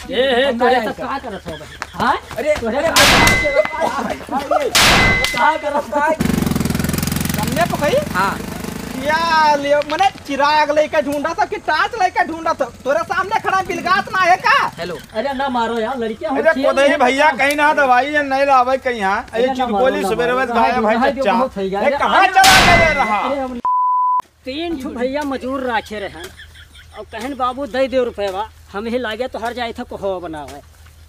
ए तोरे सब का करत हो बे हां अरे तोरे का करत भाई हमने पकड़ी हां क्या लियो मने चिराग लेके ढूंढा था कि टार्च लेके ढूंढा था तोरे सामने खड़ा बिलगात ना है का हेलो अरे ना मारो यार लड़कियां हो अरे कोदई भैया कहीं ना दवाई नहीं लावे कहीं हां ये चिरगोली सवेरे बस गाया भाई चच्चा ये कहां चला गए रहा तीन ठो भैया मजूर राखे रहन और कहन बाबू दे दे रुपया हम ही लागे तो हर जाए था को बनावे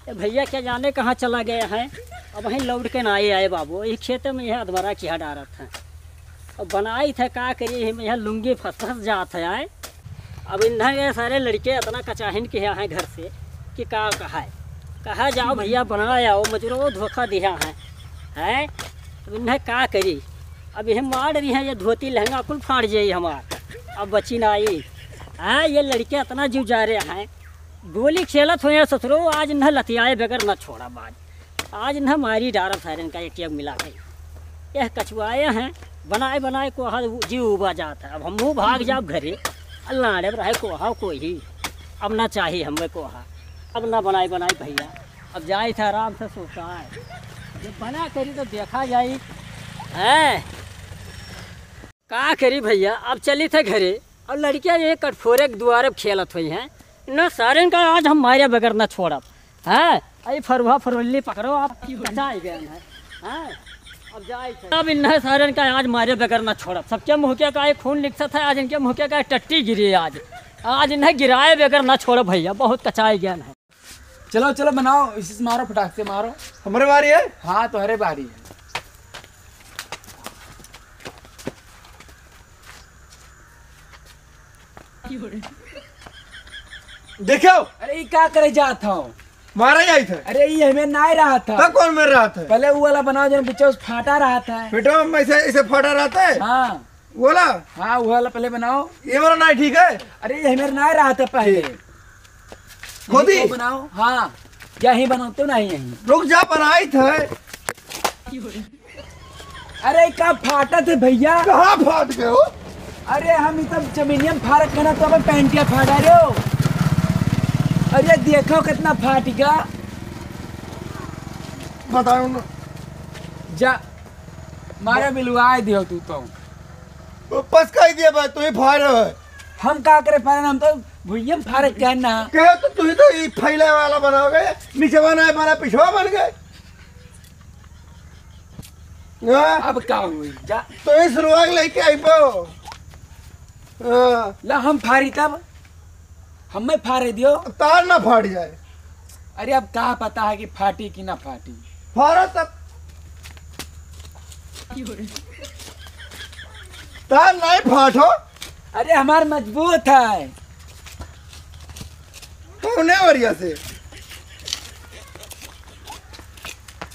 ये भैया क्या जाने कहाँ चला गए हैं अब वहीं लौट के ना आए बाबू ये खेत में यह अधमरा किया डारत है और बनाई थे का करिए हम यहाँ लुंगी फंस जात है आए अब इन्हें सारे लड़के इतना कचाहिन के हैं घर से कि का कहा जाओ भैया बना आओ मजूरों धोखा दिया है अब इन्हें का करी अब यह मार रही हैं ये धोती लहंगा कुल फाड़ जाई हमार अब बची ना आई हाँ ये लड़के इतना जीव जा रहे हैं गोली खेलत हुए ससुरो आज इन्हें लतियाए बगैर न छोड़ा बाज आज इन्हें मारी डारा सारे इनका एक मिला गई यह कछुआए हैं बनाए बनाए को जीव उबा जाता है अब हम भाग जाओ घरे अल्लाह रे रहे कोहा को ही अब ना चाहिए हमें कोहा अब ना बनाए बनाए भैया अब जाए थे आराम से सोचा है जब बना करी तो देखा जाए है का करी भैया अब चली थे घरे और लड़कियां ये कटफोरे के द्वारे खेलत हुई हैं न सारे का आज हम मारे बगैर न छोड़ब है अरे फरुहा फरुल्ली पकड़ो आप बचाए गए हैं हाँ अब जाए अब इन सारे का आज मारे बगैर न छोड़ब सबके मुहके का एक खून लिखता था आज इनके मुहके का टट्टी गिरी आज इन्हें गिराए बगैर न छोड़ो भैया बहुत कचाई ज्ञान है चलो चलो बनाओ इसी मारो फटाक से मारो हमारे बारी है हाँ तो हरे बारी है देखो अरे क्या करे जात हो मारा जाई थे अरे ये हमें ना रहा था तब कौन मेरे रहा था पहले वो वाला बनाओ जो पीछे उस फाटा रहा था बेटा में ऐसे फटा रहता है हाँ बोला हाँ वो वाला पहले बनाओ ये वाला नहीं ठीक है अरे ये हमें ना रहा था पहले खुद ही बनाओ हाँ यही बनाते ना यही रुक जा बनाई थे अरे क्या फाटा थे भैया कहाँ फाट गए हो अरे हम इतना जमीनियम फारक करना तो हमें पैंटिया फाड़ा रहे हो अरे देखो कितना फाट गया बताओ ना जा मारा बिलवाए दियो तू तो बस कह दिया भाई तू ही फाड़ है हम का करे फारक हम तो भुइयम फारक कहना कहे तो तू ही तो ये फैले वाला बनाओगे नीचे बनाए बना पिछवा बन गए अब क्या हुई जा तो ये शुरुआत लेके आई पाओ ला हम फारी तब हमें फाड़े दियो तार ना फाड़ जाए अरे अब कहा पता है कि फाटी कि ना फाटी फाड़ा तब तार नहीं फाटो अरे हमार मजबूत है तूने वरिया से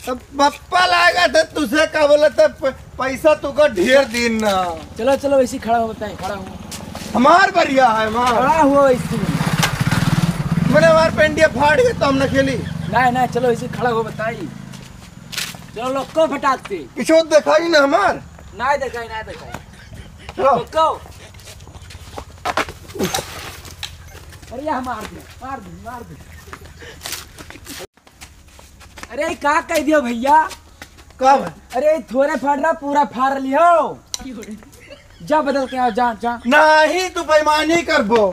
तब पप्पा लाएगा तो तुझे क्या बोला तब पैसा तुका ढेर दिन ना चलो चलो इसी खड़ा हो बताए खड़ा हो हमार बढ़िया है माँ खड़ा हुआ इसी मैंने हमार पेंटिया फाड़ गए तो हमने खेली नहीं नहीं चलो इसी खड़ा हो बताई चलो लोग को फटाकते किसी देखा ही ना हमार नहीं दिखाई नहीं दिखाई चलो को अरे यहाँ मार दे मार दे मार दे अरे क्या कह दियो भैया कब अरे थोड़े फाड़ रहा पूरा फाड़ लियो जा बदल के आओ जा जा नहीं तू बेईमानी करबो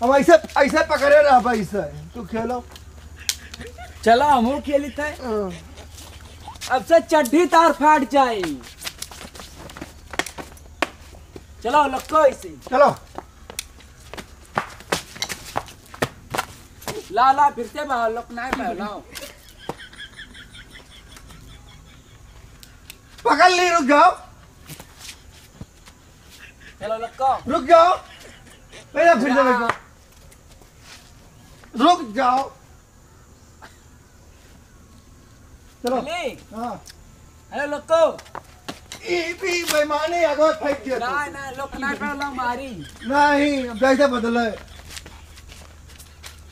हम ऐसे ऐसे पकड़े रह ऐसे तू खेलो चलो हम खेली थे अब से चड्ढी तार फाट जाए चलो लक्को इसे चलो ला ला फिर से लोक नहीं पहलाओ पकड़ ली रुक जाओ चलो लक्को रुक जाओ पहले फिर से देखो रुक जाओ चलो हाँ हेलो लक्को ये भी बेईमानी अगर फेंक दिया नहीं नहीं लोक नहीं पहलाओ मारी नहीं अब कैसे बदले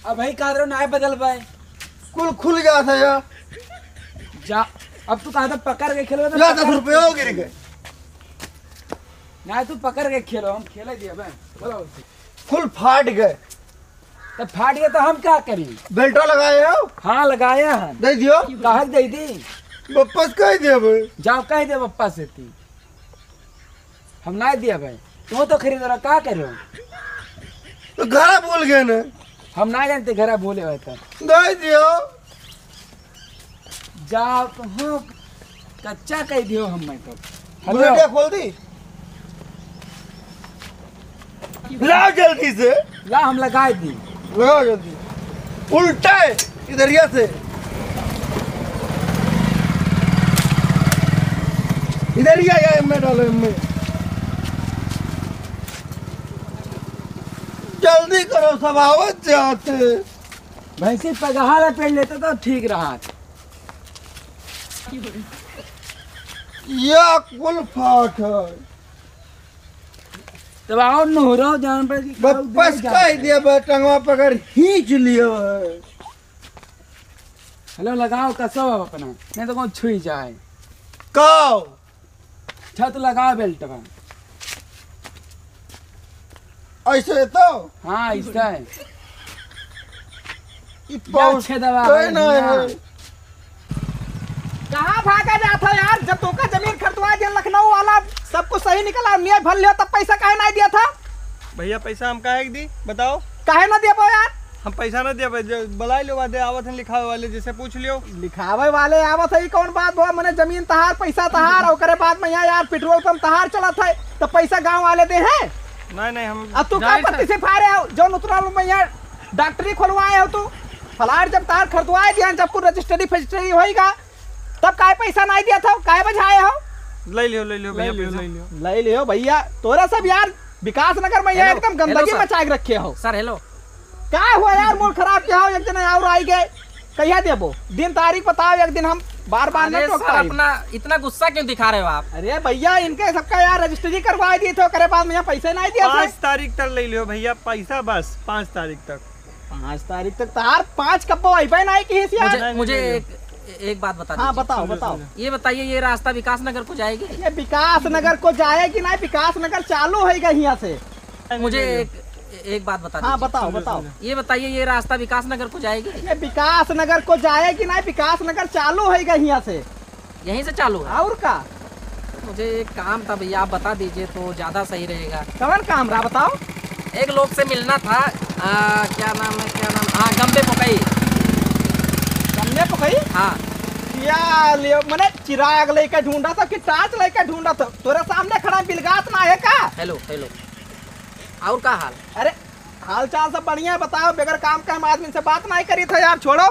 अब भाई कादरो नहीं बदल पाए कुल खुल गया था यार जा अब तू कहा था पकड़ के खेलो ला 10 रुपये हो गिर गए नहीं तू पकड़ के खेलो हम खेले दिए भाई बोलो फुल फाट गए तो फाट गया तो हम क्या करी? बेल्टो लगाए हो? हाँ लगाया है। दे दियो। काहे दे दी? वापस कह दिया भाई। जाओ कह दे पप्पा से ती हम ना दिया भाई। तुम तो खरीद रहा क्या करो? तो घरा बोल गए ना। हम ना जानते घर बोले हुए तो दे दियो। जाओ हो कच्चा कह दियो हम मैं तो। बुलेटिया खोल दी। लाओ जल्दी से। ला हम लगाए दी। लगाओ जल्दी। उल्टा है इधरिया से। इधरिया या मैं डालो इनमें। जल्दी करो सब आवत जाते। वैसे पगहा पेड़ लेते तो ठीक रहा। या कुल फाट है। तब आओ नोरो जान पर वापस कह दिया टंगवा पकड़ खींच लियो है। हेलो लगाओ कसो अपना नहीं तो कौन छुई जाए। काओ छत लगाओ बेल्ट का। ऐसे तो हाँ इसका है। अच्छे दवा कहाँ भागा जाता है यार? जब तो का जमीन खरीदवा दिया लखनऊ वाला सब कुछ सही निकला न्याय भर लिया तब पैसा काहे नहीं दिया था? भैया पैसा हम काहे दी बताओ? काहे ना दिया पाओ यार? हम पैसा ना दिया बलाई लो वादे आवत हैं लिखावे वाले जैसे पूछ लियो। लिखावे वाले आवत है कौन बात हुआ? मैंने जमीन तहार पैसा तहार और करे बाद में यहाँ यार पेट्रोल पंप तहार चला था तो पैसा गांव वाले दे हैं। नहीं हम अब तू क्या पत्ती से फारे हो जो उतरा में यहाँ डॉक्टरी खुलवाए हो तू फलार जब तार खरीदवाए दिया जब कुछ रजिस्ट्री फजिस्ट्री होएगा तब काय पैसा नहीं दिया था काय बजाए हो? ले लियो भैया पैसा ले लियो भैया। तोरा सब यार विकास नगर में यहाँ एकदम गंदगी मचा के रखे हो। सर हेलो क्या हुआ यार? मूड खराब क्या हो? एक दिन और आई गए कहिया देबो दिन तारीख बताओ एक दिन हम बार बार अरे सर अपना इतना गुस्सा क्यों दिखा रहे हो आप? अरे भैया इनके सबका यार रजिस्ट्री करवा दी थे करे बाद में यहाँ पैसे नहीं दिया 5 तारीख तक ले लियो भैया पैसा बस 5 तारीख तक। 5 तारीख तक तार 5 कब आई भाई नहीं की मुझे एक बात बता हाँ बताओ। ये बताइए ये रास्ता विकास नगर को जाएगी? ये विकास नगर को जाएगी नहीं? विकास नगर चालू है यहाँ से। मुझे एक बात बता हाँ बताओ। ये बताइए ये रास्ता विकास नगर को जाएगी? ये विकास नगर को जाएगी नहीं? विकास नगर चालू है यहाँ से। यहीं से चालू है? और का मुझे एक काम था भैया आप बता दीजिए तो ज्यादा सही रहेगा। कौन काम रहा बताओ? एक लोग से मिलना था क्या नाम हाँ गंबे पकई। गन्ने पकई? हाँ क्या लियो मैंने चिराग लेकर ढूंढा था कि टार्च लेकर ढूंढा था? तोरे सामने खड़ा बिलगात ना है का? हेलो और का हाल? अरे हाल चाल सब बढ़िया है बताओ। बगैर काम का हम आदमी से बात नहीं करी था यार छोड़ो।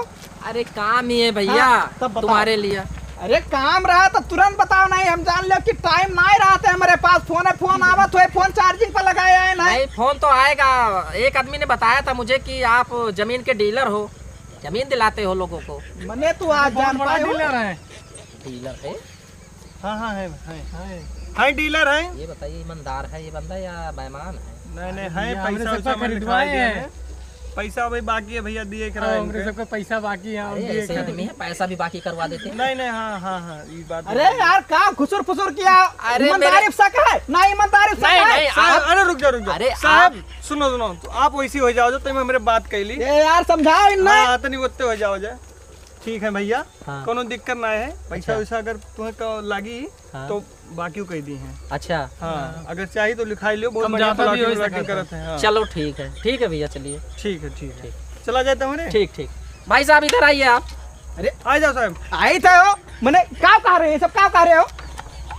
अरे काम ही है भैया हाँ, तब तुम्हारे लिए। अरे काम रहा तो तुरंत बताओ नहीं हम जान लियो कि टाइम नहीं रहा था हमारे पास। फोन आवत हुए फोन चार्जिंग पर लगाया है नहीं फोन तो आएगा। एक आदमी ने बताया था मुझे कि आप जमीन के डीलर हो जमीन दिलाते हो लोगों को। मने तू आज जान पाए डीलर है? डीलर है? हाँ है डीलर है। ये बताइए ईमानदार है ये बंदा या बेईमान है? नहीं है पैसा खरीदवाए हैं। पैसा अभी बाकी है भैया दिए कराए सबका पैसा बाकी है। ऐसे आदमी है पैसा भी बाकी करवा देते हैं। नहीं हाँ ये बात। अरे यार काम खुसुर फुसुर किया। अरे ईमानदारी शक है ना? ईमानदारी शक है? अरे रुक जा अरे साहब सुनो तो आप वैसी हो जाओ तुम मेरे बात कैली यार समझाओ इन्हें। हाँ तनी ओते हो जाओ जा ठीक है भैया। हाँ। कोनो दिक्कत ना है पैसा वैसा अगर तुम्हें लागी तो बाकी कह दी है। अच्छा हाँ अगर चाहिए तो लिखाई लियो बहुत बढ़िया प्लॉटिंग करते हैं। चलो ठीक है भैया चलिए। ठीक है चला जाता हूँ। ठीक भाई साहब इधर आइए आप। अरे आ जाओ साहब। आई थे हो मैंने क्या कह रहे हैं सब क्या कह रहे हो?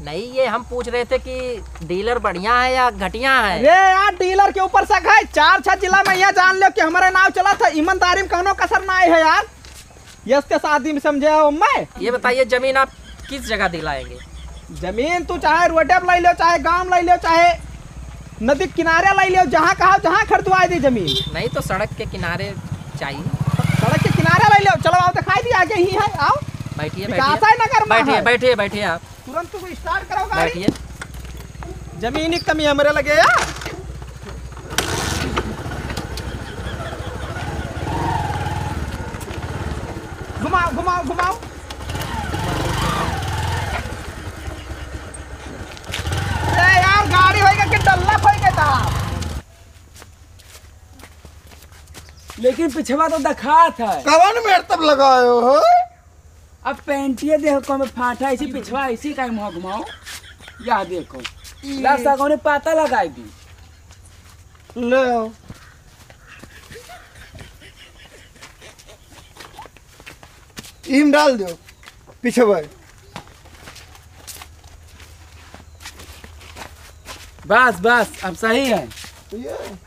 नहीं ये हम पूछ रहे थे कि डीलर बढ़िया है या घटिया है? अरे यार डीलर के ऊपर शक है। 4-6 जिला में यह जान लो कि हमारे नाव चला था। ईमानदारी में कोनो कसर ना है यार। यस के शादी में समझे हो मैं। ये बताइए जमीन आप किस जगह दिलाएंगे? जमीन तू चाहे रोडे पे ले लो चाहे गांव ले लो चाहे नदी किनारे ले लो जहाँ कहा जहाँ खरीदवा दी जमीन। नहीं तो सड़क के किनारे चाहिए। सड़क के किनारे ले लो। चलो आओ दिखाई दिया आगे ही है आओ। बैठिए बैठिए आप तुरंत तू स्टार्ट करो गाड़ी। बैठिए। जमीन की कमी हमारे लगे यार। घुमाओ यार गाड़ी होएगा कि डल्ला होएगा था। लेकिन पिछवा तो दखात है। कवन में तब लगायो हो? अब पेंटिया देखो कम फाटा इसी पिछवा इसी का मुँह घुमाओ। या देखो लासा को पाता लगाई दी। ले आओ। ईम डाल दो पीछे भाई। बस बस अब सही है।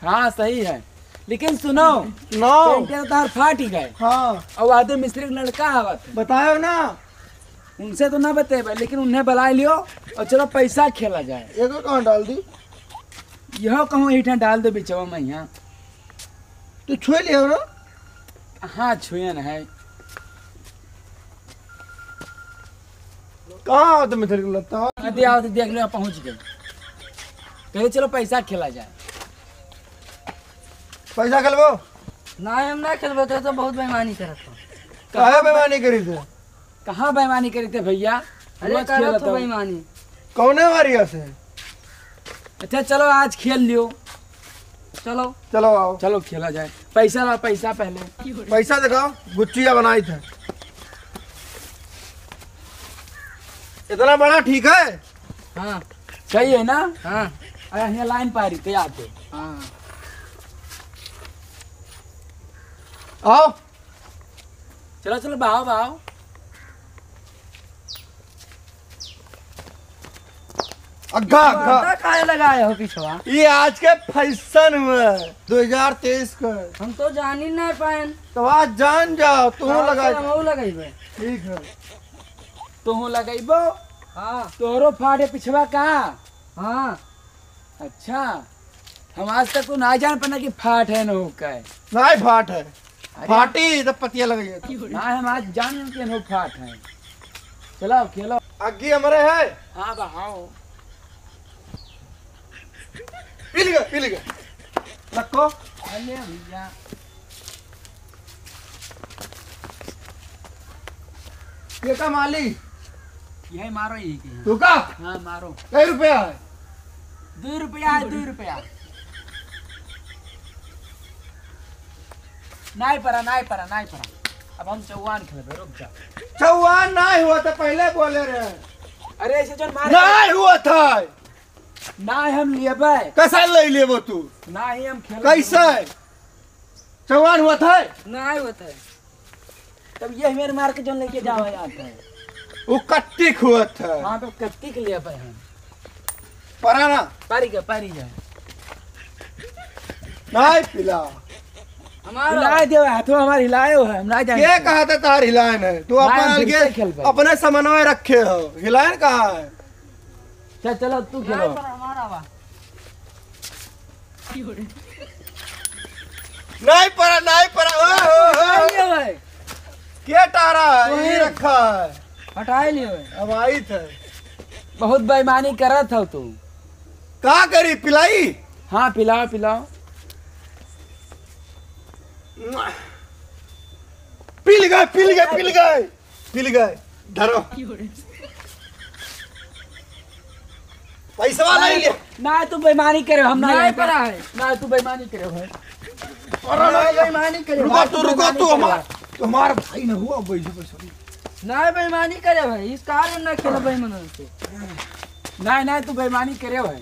हाँ सही है, लेकिन सुनो पेंटिया तो तार फाट ही गए। हाँ और आदमी मिस्त्री का लड़का आवत है। बतायो ना। उनसे तो ना बतेबे, लेकिन उन्हें बुला लियो और चलो पैसा खेला जाए। एगो कहाँ डाल दी? यह कहूँ ईटा डाल दो बिचवा में यहाँ। तू छुए लियो ना। हाँ छुयन है। कहाँ आते मित्र को लगता है? यदि आओ तो देख लो पहुँच गए। कहे चलो पैसा खेला जाए। पैसा खेलबो? ना हम ना खेलबो तो बहुत बेईमानी करत हो। काहे बेईमानी करी थे? कहाँ बेईमानी करी थे भैया? अरे करत हो बेईमानी। कौने मारिया से? अच्छा चलो आज खेल लियो। चलो चलो आओ। चलो खेला जाए। पैसा ला पैसा पहले। पैसा दिखाओ। गुच्चिया बनाई थे। इतना बड़ा ठीक है? हाँ सही है ना। हाँ अरे यहाँ लाइन पारी थे आते। हाँ आओ। चलो चलो बहाओ बहाओ। अग्गा अग्गा। काहे लगाए हो पिछवा? ये आज के फैशन हुआ 2023 का। हम तो जान ही नहीं पाए। तो आज जान जाओ। तू लगा। हम लगाइबे। ठीक है। तुम लगेबो। हाँ तोरो फाटे पिछवा का। हाँ अच्छा हम आज तक तो ना जान पाना कि फाट है नो का है। नहीं फाट है। फाटी तो पतिया लग गई। ना हम आज जान के नो फाट है। चलो खेलो। अग्गी हमारे है। हाँ बहाओ। पी गए रखो। अरे भैया ये का माली? यही मारो यही के। तू का? हाँ मारो। कई रुपया है? 2 रुपया है 2 रुपया। नहीं परा। अब हम चौवान खेल। रुक जा। चौवान नहीं हुआ था पहले बोले रहे। अरे ऐसे जो मार नहीं हुआ था। ना हम लेबे। कैसा ले लेबो तू? ना ही हम खेल। कैसे चौवान हुआ था? नहीं होता है। तब ये मेरे मार के जो लेके जाओ आता है। वो कट्टी हुआ था। हाँ तो कत्ती के लिए हम पराना पारी जाए। नहीं पिला। हमारा हिलाए दे हाथों हमारे हिलाए हो है। हम ना जाए। ये कहा था तार हिलायन है? तू नहीं, अपना फिर से खेल अलगे भाई। अपने समन्वय रखे हो। हिलायन कहाँ है? चलो तू खेलो। हमारा बा नहीं परा। ये भाई क्या टारा है? ये रखा है। हटाए लियो। अब आई थे। बहुत बेईमानी करत हो तू। का करी पिलाई? हाँ पिलाओ। पिल गए। धरो पैसा नहीं ले। ना तू बेईमानी करे। हम ना नहीं परा है। ना तू बेईमानी करे है। बेईमानी करे। रुको तू हमारा भाई न हुआ पैसा। नहीं बेईमानी करे भाई। इस कारण ना खेलो बेईमानी से। ना तू बेईमानी करे है।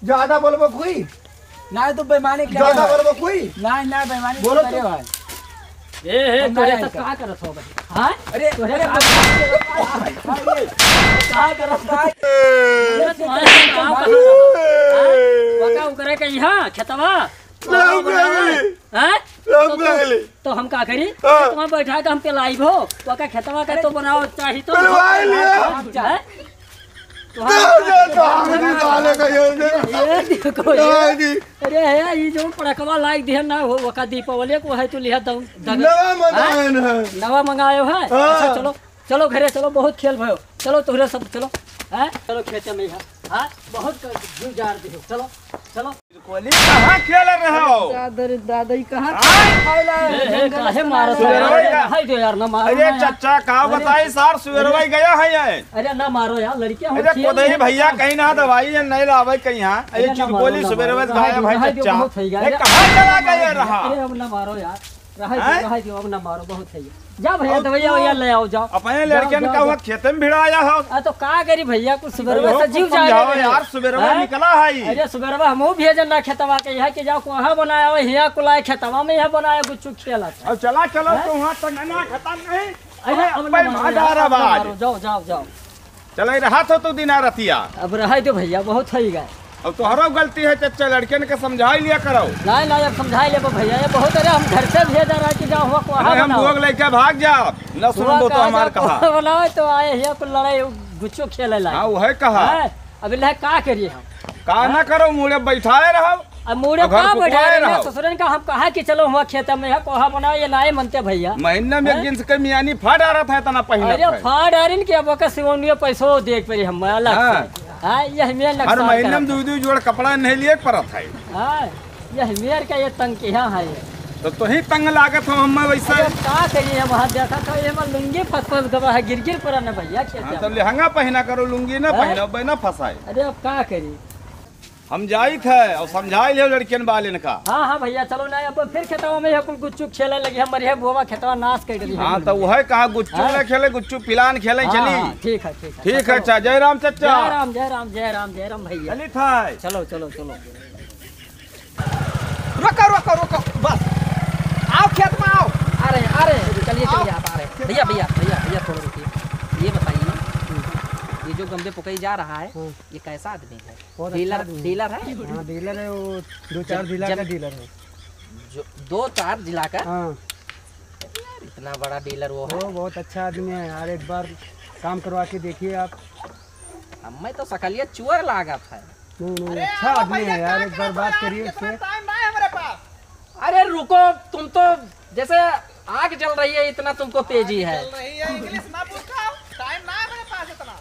ज्यादा बोलबो कोई? ना तू बेईमानी करे ज्यादा है। बोलबो कोई? ना बेईमानी बोलो करे तो। है। ए तोरे तो का करत हो भाई? हां अरे तोरे का करत है? ए, वका उकरे के यहाँ खेतवा लोग लगली। हैं? लोग लगली। तो हम का करी? हाँ। तुम बैठा के हम पे लाइव हो वका खेतवा का तो बनाओ चाहिए तो बनवाई लिया। हैं? ये देखो ये अरे है ये जो पड़कवा लाइक दिया ना हो वका दीपावली को है तो लिया दऊ नवा मकान है। नवा मंगायो है। हाँ। अच्छा चलो घरे चलो बहुत खेल भयो। चलो तोहरे सब चलो हैं? चलो खेते में यहाँ हाँ बहुत जीव जार दी हो। चलो चलो कोली कहाँ खेल रहे हो? दादाई कहाँ काहे मारो हाय दो यार ना मारो अरे चचा का बताई सार सुरवाई गया है ये। अरे ना मारो यार लड़कियां हो अरे कोदई भैया कहीं ना दवाई नहीं लावे कहीं यहाँ। अरे चिरकोली सुबेरवेज गाया भाई चचा कहाँ चला गया रहा? अरे अब ना मारो यार रहा दो अब ना मारो बहुत सही है। जा भैया दवाइया भैया ले आओ जाओ। अपने लड़के ने कहा खेते में भिड़ाया हो तो का करी भैया कुछ सुबेरवा से जीव जाओ जाए यार सुबेरवा निकला है। अरे सुबेरवा हमहू भेजन ना खेतवा के यहाँ के जाओ वहाँ बनाया हो यहाँ कुलाए खेतवा में यहाँ बनाया गुच्चू खेला और चला चलो तो वहाँ तो ना खत्म नहीं। अरे अब ना मारो जाओ जाओ जाओ चल रहा तो तू दिना रतिया अब रहा दो भैया बहुत सही गए। अब तुम्हारा गलती है चचा लड़के ने समझा ही लिया करो। नहीं अब समझा ले भैया ये बहुत। अरे हम घर से भेज रहा कि जाओ हुआ वहाँ हम भोग लेके भाग जाओ न सुन दो तो हमार कहा बनाओ तो आए यहाँ को लड़ाई गुच्चो खेले ला। हाँ वह कहा अब इल्ला का करिए हम का ना करो मुड़े बैठाए रहो। अब मुड़े का बैठाए रहो ससुरन का हम कहा कि चलो हुआ खेत में है कोहा बनाओ ये नाए मनते भैया। महीना में एक दिन से मियानी फाड़ आ रहा था इतना पहले। अरे फाड़ आ रही के अब सिवनियो पैसो देख पड़ी हम अलग से। हाँ यह मेर हर महीने में दो जोड़ कपड़ा नहीं लिए पड़त है। हाँ यह मेर का ये तंग के यहाँ है तो ही तंग लागत हो हम वैसा का करिए वहाँ देखा था ये लुंगी फंस गवा है गिर पड़ा ना भैया खेत। तो लहंगा पहना करो लुंगी ना पहना बिना फंसाए। अरे अब का करी हम जाई थे और समझाई ले लड़कियन बालिन का। हाँ हाँ भैया चलो ना अब फिर खेतवा में कुल गुच्चू खेले लगे हमारे बुआ खेतवा नाश कर दी। हाँ तो वह कहा गुच्चू न खेले गुच्चू पिलान खेले चली। ठीक है ठीक है अच्छा जय राम चचा। जय राम जय राम जय राम जय राम भैया चली था। चलो चलो चलो रुको रुको रुको बस आओ खेत में आओ। आ रहे चलिए आप आ रहे भैया भैया भैया भैया थोड़ा रुकिए। ये बताइए ये जो गमले पुकई जा रहा है ये कैसा आदमी है? डीलर डीलर है? हाँ डीलर है वो 2-4 जिला का डीलर है। जो 2-4 जिला का? हाँ इतना बड़ा डीलर वो है। वो बहुत अच्छा आदमी है यार एक बार काम करवा के देखिए आप। मैं तो सकलिया चुअर लागत है। नहीं अच्छा आदमी है यार एक बार बात करिए उससे। टाइम नहीं है हमारे पास। अरे रुको तुम तो जैसे आग जल रही है इतना तुमको तेजी है। इंग्लिश ना पूछो टाइम ना है मेरे पास इतना।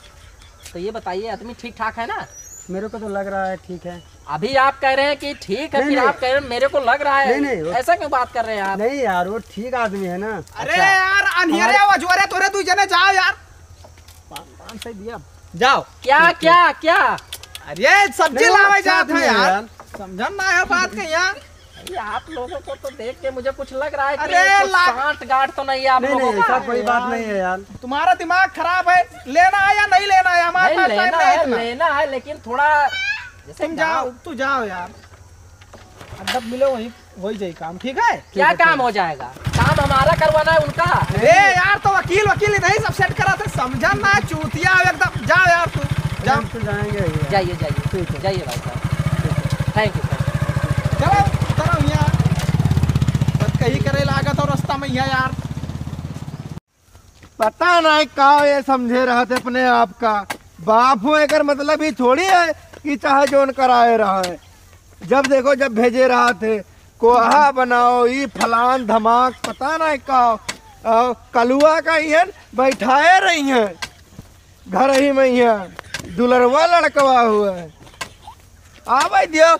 तो ये बताइए आदमी ठीक ठाक है ना? मेरे को तो लग रहा है ठीक है। अभी आप कह रहे हैं कि ठीक है फिर आप कह रहे हैं मेरे को लग रहा है। नहीं, ऐसा क्यों बात कर रहे हैं आप? नहीं यार वो ठीक आदमी है ना। अरे यार अनहिरे वजूरे तोरे तू जने जाओ यार। 5 दिया जाओ। क्या क्या क्या? अरे सब्जी लावे जात है यार समझन ना है बात के यहाँ। आप लोगों को तो देख के मुझे कुछ लग रहा है अरे कि सांठ गांठ तो नहीं है आप लोगों नहीं का। ऐसा कोई बात नहीं है यार। तुम्हारा दिमाग खराब है। लेना है या नहीं लेना है हमारे पास टाइम नहीं है इतना। लेना है लेकिन थोड़ा जैसे तुम जाओ तू जाओ यार। जब मिले वही जाए काम ठीक है। क्या काम हो जाएगा? काम हमारा करवाना है उनका। अरे यार तो वकील नहीं सब सेट करा थे समझन ना चूतिया एकदम। जाओ यार तू जाओ। तो जाएंगे जाइए जाइए जाइए भाई साहब थैंक यू। चलो उतरो यहाँ बस कहीं करे लागत और रास्ता में यहाँ यार। पता नहीं का ये समझे रहा थे अपने आप का बाप हो एक मतलब ही थोड़ी है कि चाहे जोन कराए रहा है। जब देखो जब भेजे रहा थे कोहा बनाओ ये फलान धमाक पता नहीं का कलुआ का ही है बैठाए रही है घर ही में ही है दुलरवा लड़कवा हुआ है। आ भाई दियो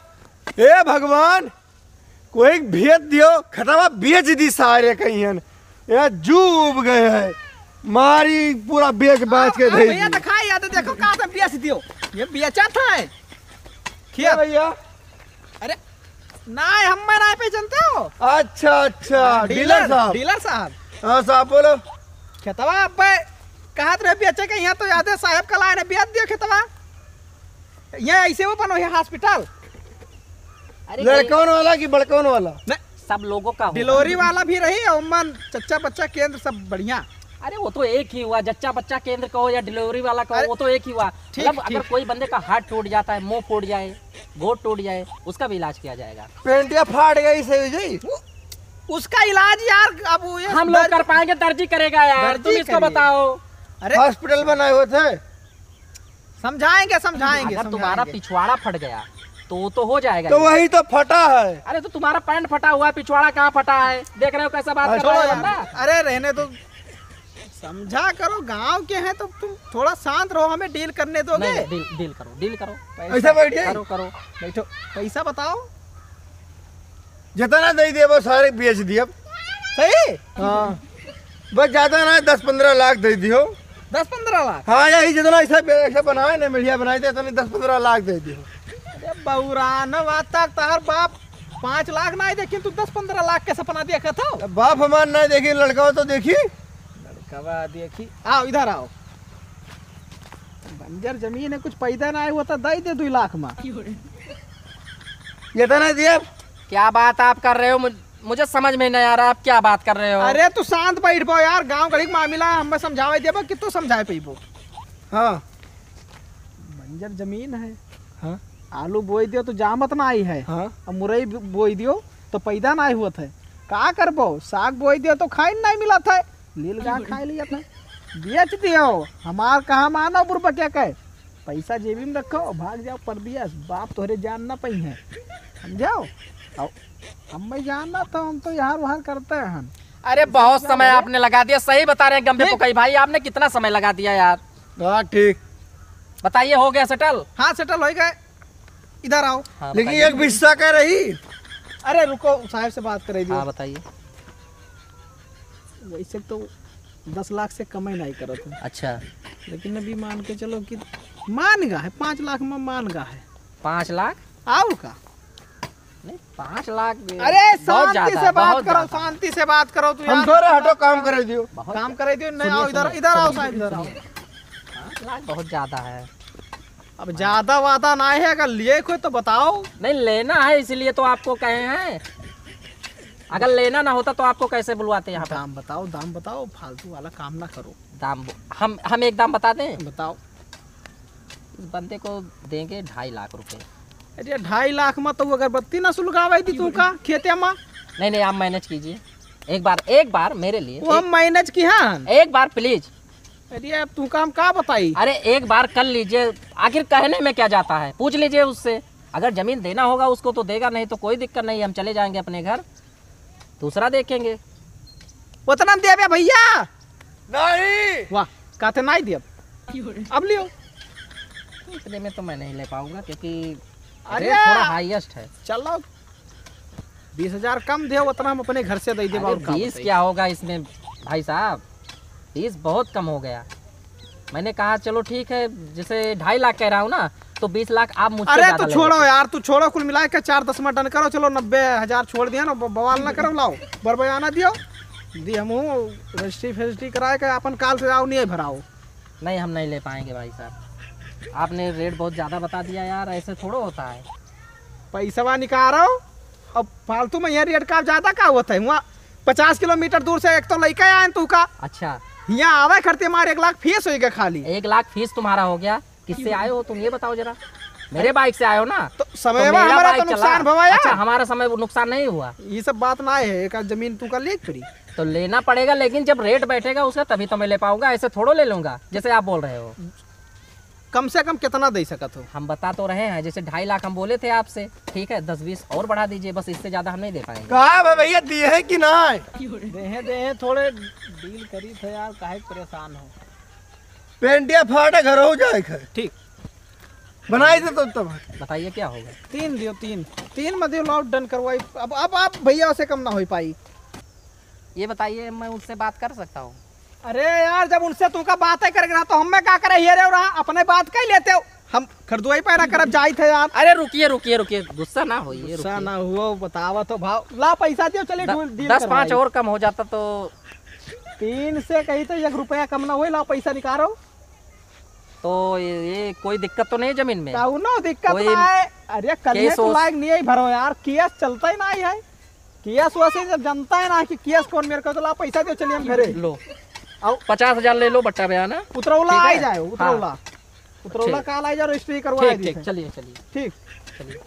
ए भगवान कोई भेज दियो खतवा बेच दी सारे कहीं है ये जूब गए है मारी पूरा बेच बाच के दे भैया दिखाई याद देखो कहाँ से बेच दियो। ये बेचा था है क्या भैया? अरे नहीं हम मैं नहीं पहचानते हो। अच्छा अच्छा डीलर साहब। डीलर साहब हाँ साहब बोलो। खेतवा अब कहा तो बेचे के यहाँ तो याद है साहब का लाइन बेच दियो खेतवा। यहाँ ऐसे वो बनो है हॉस्पिटल। लड़कौन वाला कि बड़कौन वाला? सब लोगों का डिलीवरी वाला भी रही और मन चच्चा बच्चा केंद्र सब बढ़िया। अरे वो तो एक ही हुआ जच्चा बच्चा केंद्र का हो या डिलीवरी वाला का हो वो तो एक ही हुआ। मतलब अगर कोई बंदे का हाथ टूट जाता है मुंह फूट जाए गोड़ टूट जाए उसका भी इलाज किया जाएगा। पेंटिया फाट गई सही जी उसका इलाज यार अब ये हम लोग कर पाएंगे दर्जी करेगा यार तुम इसको बताओ। अरे हॉस्पिटल बनाए हुए थे समझाएंगे अगर तुम्हारा पिछवाड़ा फट गया तो हो जाएगा। तो वही तो फटा है। अरे तो तुम्हारा पैंट फटा हुआ पिछवाड़ा कहाँ फटा है? देख रहे हो कैसा बात कर रहा है बंदा। अरे रहने तो समझा करो, गांव के हैं तो तुम थोड़ा शांत रहो, हमें डील करने दोगे? नहीं, डील करो ऐसा बैठिए, करो। बैठो, पैसा बताओ। जितना दे दिए वो सारे बेच दिए अब। सही? हाँ, बस ज्यादा ना 10-15 लाख दे दियो। 10-15 लाख? हाँ, यही जितना ऐसा बनाए ना, मीडिया बनाए थे, इतने 10-15 लाख दे दियो। अरे बउरान बात तार बाप 5 लाख ना देखी, तू 10-15 लाख के सपना देखा था? बाप हमार नहीं देखी, लड़का तो देखी। लड़का देखी, आओ इधर आओ। बंजर जमीन है, कुछ पैदा ना हुआ तो दे 2 लाख में। ये तो नहीं दिया। क्या बात आप कर रहे हो? मुझे समझ में नहीं आ रहा आप क्या बात कर रहे हो। अरे तू शांत बैठ पाओ यार, गांव गड़ी मामला है, हमें समझावे देबो कि तू समझाए पैबो। हाँ, बंजर जमीन है। हाँ, आलू बोई दियो तो जामत ना आई है। हाँ, अब मुरई बोई दियो तो पैदा ना हुआ था। का करबो? साग बोई दियो तो खाई नहीं मिला था, लील गा खाई लिया था। बेच दियो, हमार कहा मानो बुरबा क्या कहे, पैसा जेबी में रखो, भाग जाओ परदेस, बाप तोहरे जान ना पई है, समझाओ। हम मैं जानना था, हम तो यहाँ वहाँ करते हैं। अरे बहुत समय आपने लगा दिया, सही बता रहे हैं गंभे पुकई भाई, आपने कितना समय लगा दिया यार। हाँ ठीक, बताइए हो गया सेटल? हाँ सेटल हो गए, इधर आओ। हाँ, लेकिन बताइए। एक बिस्सा कह रही। अरे रुको, साहब से बात करे हाँ बताइए। वैसे तो 10 लाख से कम ही नहीं करो तुम। अच्छा, लेकिन अभी मान के चलो कि मान गा है 5 लाख में, मान गा है 5 लाख? आओ का नहीं 5 लाख अरे शांति से बात करो, शांति से बात करो। तू हम थोड़ा हटो, काम करे दियो। काम करे दियो। नहीं आओ इधर, इधर आओ साहब, इधर आओ। 5 लाख बहुत ज्यादा है। अब ज्यादा वादा ना है, अगर लिए कोई तो बताओ। नहीं लेना है इसलिए तो आपको कहे हैं, अगर लेना ना होता तो आपको कैसे बुलवाते यहाँ पे? दाम बताओ, दाम बताओ, फालतू वाला काम ना करो। दाम हम एक दाम बता दें? बताओ। इस बंदे को देंगे 2.5 लाख रुपए। अरे 2.5 लाख में तो अगरबत्ती ना सुलगावे दी तू का खेते में? नहीं आप मैनेज कीजिए, एक बार मेरे लिए। वो हम मैनेज की हाँ, एक बार प्लीज। अरे अब तू काम का बताई? अरे एक बार कर लीजिए, आखिर कहने में क्या जाता है, पूछ लीजिए उससे। अगर जमीन देना होगा उसको तो देगा, नहीं तो कोई दिक्कत नहीं, हम चले जाएंगे अपने घर, दूसरा देखेंगे। उतना दे भैया। नहीं, वाह, कहते नहीं दिया, अब लियो। इतने में तो मैं नहीं ले पाऊंगा क्योंकि अरे रेट थोड़ा हाईएस्ट है। चलो 20,000 कम दे, उतना हम अपने घर से दे दे। 20 क्या होगा इसमें भाई साहब, 20 बहुत कम हो गया। मैंने कहा चलो ठीक है, जैसे 2.5 लाख कह रहा हूँ ना, तो 20 लाख आप मुझसे अरे ज्यादा तो ले छोड़ो लीजिए। यार, तू छोड़ो, कुल मिला के 4-10 में डन करो। चलो 90,000 छोड़ दिया ना, बवाल ना करो। लाओ बरबयाना दियो, दी हम रजिस्ट्री फेजिस्ट्री कराए के अपन काल से आओ, नहीं भराओ। नहीं हम नहीं ले पाएंगे भाई साहब, आपने रेट बहुत ज्यादा बता दिया यार, ऐसे थोड़ा होता है। पैसा निकालो, अब फालतू में यहाँ रेट का ज्यादा का होता है। वहाँ 50 किलोमीटर दूर से एक तो लड़का आए तू का, अच्छा यहाँ आवे करते मार 1 लाख फीस होगा खाली। 1 लाख फीस तुम्हारा हो गया, किससे आए हो तुम ये बताओ जरा? मेरे बाइक से आए हो ना, तो तो समय में मेरा हमारा बाइक तो चला। नुकसान भवाया। अच्छा हमारा समय वो नुकसान नहीं हुआ, ये सब बात ना है। एक जमीन तू का ले फ्री तो लेना पड़ेगा, लेकिन जब रेट बैठेगा उसका तभी तो मैं ले पाऊंगा, ऐसे थोड़ो ले लूंगा जैसे आप बोल रहे हो। कम से कम कितना दे सकत हो? हम बता तो रहे हैं, जैसे 2.5 लाख हम बोले थे आपसे, ठीक है 10-20 और बढ़ा दीजिए, बस इससे ज्यादा हम नहीं दे पाएंगे। कहा भैया दिए है कि नहीं? दे थोड़े डील करी थे यार, काहे परेशान हो। पेंटिया फाटे घर हो जाए खै। ठीक बनाई दे तो तब। बताइए क्या होगा? 3 दियो, 3 में दियो, लॉट डन करवाई। अब आप भैया से कम ना हो पाई। ये बताइए मैं उससे बात कर सकता हूँ? अरे यार, जब उनसे तू का बात है कर रहा तो हम में क्या करे ये रे रहा, अपने बात कह लेते हो। हम खरीदवाई पैरा करब जाई थे यार। अरे रुकिए, गुस्सा ना होइए, गुस्सा ना हुआ, बतावा तो भाव ला, पैसा दियो, चलिए डील 10-5 और कम हो जाता तो। 3 से कही तो 1 रुपया कम ना हो, ला पैसा निकालो। तो ये कोई दिक्कत तो नहीं है जमीन में? कहू ना दिक्कत कोई ना है। अरे कल केस तो ओस- लायक नहीं है भरो यार, केस चलता ही नहीं है। केस वैसे जब जनता है ना कि केस कौन मेरे को, तो ला पैसा दियो, चलिए हम घरे। लो आओ 50,000 ले लो बट्टा बयाना। उतरौला ठीक है? आ जाए, उतरौला ठीक। काल आ जाए, रजिस्ट्री करवा ठीक चलिए ठीक। चलिए।